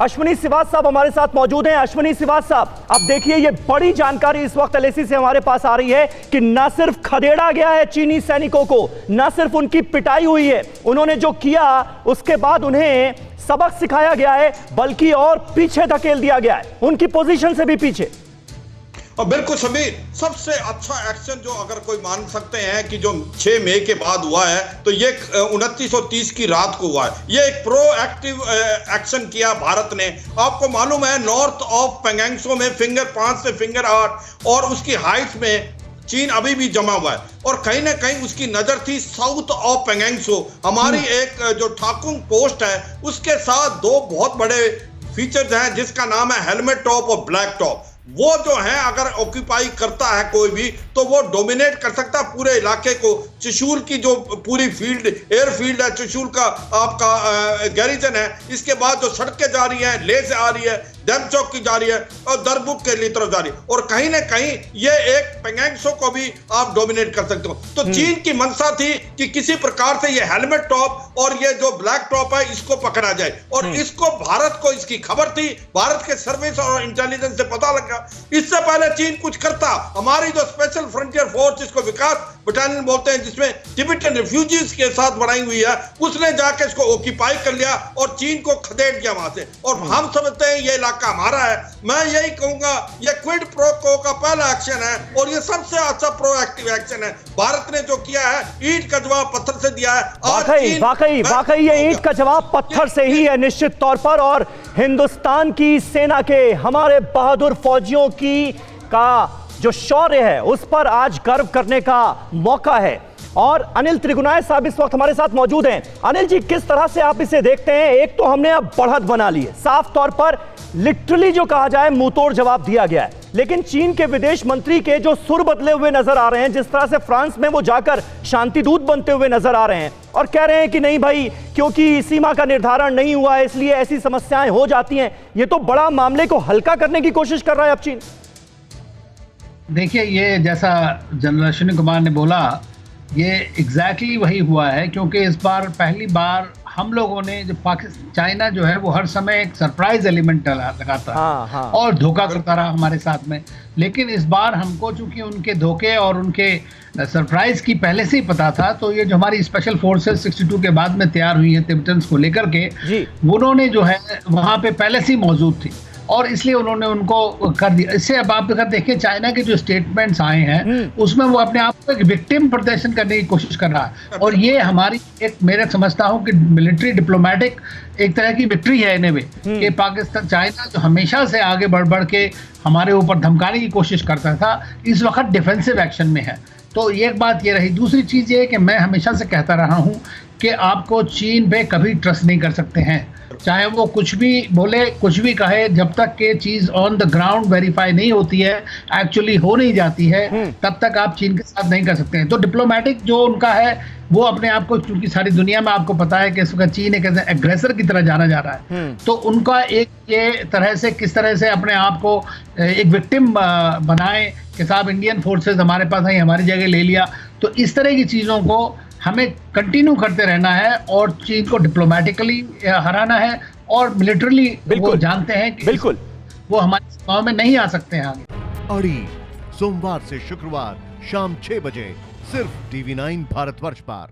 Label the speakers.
Speaker 1: अश्विनी श्रीवास्तव साहब हमारे साथ मौजूद हैं। अश्विनी श्रीवास्तव साहब, अब देखिए ये बड़ी जानकारी इस वक्त एलएसी से हमारे पास आ रही है कि न सिर्फ खदेड़ा गया है चीनी सैनिकों को, न सिर्फ उनकी पिटाई हुई है, उन्होंने जो किया उसके बाद उन्हें सबक सिखाया गया है, बल्कि और पीछे धकेल दिया गया है, उनकी पोजीशन से भी पीछे।
Speaker 2: और बिल्कुल समीर, सबसे अच्छा एक्शन जो अगर कोई मान सकते हैं कि जो 6 मई के बाद हुआ है तो ये 2930 की रात को हुआ है। ये एक प्रोएक्टिव एक्शन किया भारत ने। आपको मालूम है नॉर्थ ऑफ पेंगेंगसो में फिंगर 5 से फिंगर 8 और उसकी हाइट में चीन अभी भी जमा हुआ है और कहीं ना कहीं उसकी नजर थी साउथ ऑफ पेंगेंगसो। हमारी एक जो ठाकुंग पोस्ट है उसके साथ 2 बहुत बड़े फीचर्स हैं जिसका नाम है हेलमेट टॉप और ब्लैक टॉप। वो जो है अगर ऑक्यूपाई करता है कोई भी तो वो डोमिनेट कर सकता है पूरे इलाके को। त्रिशूल की जो पूरी फील्ड एयरफील्ड है, त्रिशूल का आपका गैरिजन है, इसके बाद जो सड़कें जा रही हैं, ले से आ रही है, डैम चौक की जा रही है और दरबुक के लिए तरफ जा रही है और कहीं ना कहीं ये एक पेंगेंगसो को भी आप डोमिनेट कर सकते हो। तो चीन की मंशा थी कि किसी प्रकार से ये हेलमेट टॉप और ये जो ब्लैक टॉप है इसको पकड़ा जाए और इसको भारत को इसकी खबर थी, भारत के सर्विस और इंटेलिजेंस से पता लगा। इससे पहले चीन कुछ करता, हमारी जो स्पेशल फ्रंटियर फोर्स जिसको विकास बटालियन बोलते हैं, जिसमें तिब्बतन रिफ्यूजीज के साथ बनाई हुई है, उसने जाके इसको ऑक्यूपाई कर लिया और चीन को खदेड़ दिया वहां से। और हम समझते हैं ये इलाका हमारा है। मैं यही कहूंगा ये क्विड प्रो को का पहला एक्शन है और ये सबसे अच्छा प्रोएक्टिव एक्शन है। भारत ने जो किया है ईंट का जवाब पत्थर से दिया है।
Speaker 1: वाकई ये ईंट का जवाब पत्थर से ही है निश्चित तौर पर। और हिंदुस्तान की सेना के हमारे बहादुर फौजियों की का जो शौर्य है उस पर आज गर्व करने का मौका है। और अनिल त्रिगुनाय साहब इस वक्त हमारे साथ मौजूद हैं। अनिल जी, किस तरह से आप इसे देखते हैं? एक तो हमने अब बढ़त बना ली है, साफ तौर पर लिटरली जो कहा जाए मुंहतोड़ जवाब दिया गया है, लेकिन चीन के विदेश मंत्री के जो सुर बदले हुए नजर आ रहे हैं, जिस तरह से फ्रांस में वो जाकर शांति दूत बनते हुए नजर आ रहे हैं और कह रहे हैं कि नहीं भाई, क्योंकि सीमा का निर्धारण नहीं हुआ है इसलिए ऐसी समस्याएं हो जाती हैं, ये तो बड़ा मामले को हल्का करने की कोशिश कर रहा है अब चीन।
Speaker 3: देखिए, ये जैसा जनरल अश्विनी कुमार ने बोला, ये एग्जैक्टली वही हुआ है, क्योंकि इस बार पहली बार हम लोगों ने जो चाइना जो है वो हर समय एक सरप्राइज एलिमेंट लगाता है और धोखा करता रहा हमारे साथ में। लेकिन इस बार हमको चूंकि उनके धोखे और उनके सरप्राइज की पहले से ही पता था, तो ये जो हमारी स्पेशल फोर्सेस 62 के बाद में तैयार हुई है तिब्बतन्स को लेकर के, उन्होंने जो है वहाँ पे पहले से ही मौजूद थी और इसलिए उन्होंने उनको कर दिया। इससे अब आप अगर देखें चाइना के जो स्टेटमेंट्स आए हैं उसमें वो अपने आप को एक विक्टिम प्रदर्शन करने की कोशिश कर रहा है और ये हमारी एक, मैं समझता हूँ कि मिलिट्री डिप्लोमेटिक एक तरह की विक्ट्री है इन्हें कि पाकिस्तान, चाइना जो हमेशा से आगे बढ़ के हमारे ऊपर धमकाने की कोशिश करता था, इस वक्त डिफेंसिव एक्शन में है। तो एक बात ये रही। दूसरी चीज़ ये है कि मैं हमेशा से कहता रहा हूँ कि आपको चीन पे कभी ट्रस्ट नहीं कर सकते हैं, चाहे वो कुछ भी बोले, कुछ भी कहे, जब तक के चीज़ ऑन द ग्राउंड वेरीफाई नहीं होती है, एक्चुअली हो नहीं जाती है, तब तक आप चीन के साथ नहीं कर सकते हैं। तो डिप्लोमेटिक जो उनका है वो अपने आप को, क्योंकि सारी दुनिया में आपको पता है कि इस वक्त चीन एक एग्रेसर की तरह जाना जा रहा है, तो उनका एक ये तरह से किस तरह से अपने आप को एक विक्टिम बनाए कि साहब इंडियन फोर्सेस हमारे पास आई, हमारी जगह ले लिया। तो इस तरह की चीज़ों को हमें कंटिन्यू करते रहना है और चीन को डिप्लोमेटिकली हराना है और मिलिटरली वो जानते हैं कि बिल्कुल वो हमारे सीमाओं में नहीं आ सकते हैं आगे।
Speaker 4: अड़ी सोमवार से शुक्रवार शाम 6 बजे सिर्फ TV9 भारतवर्ष पर।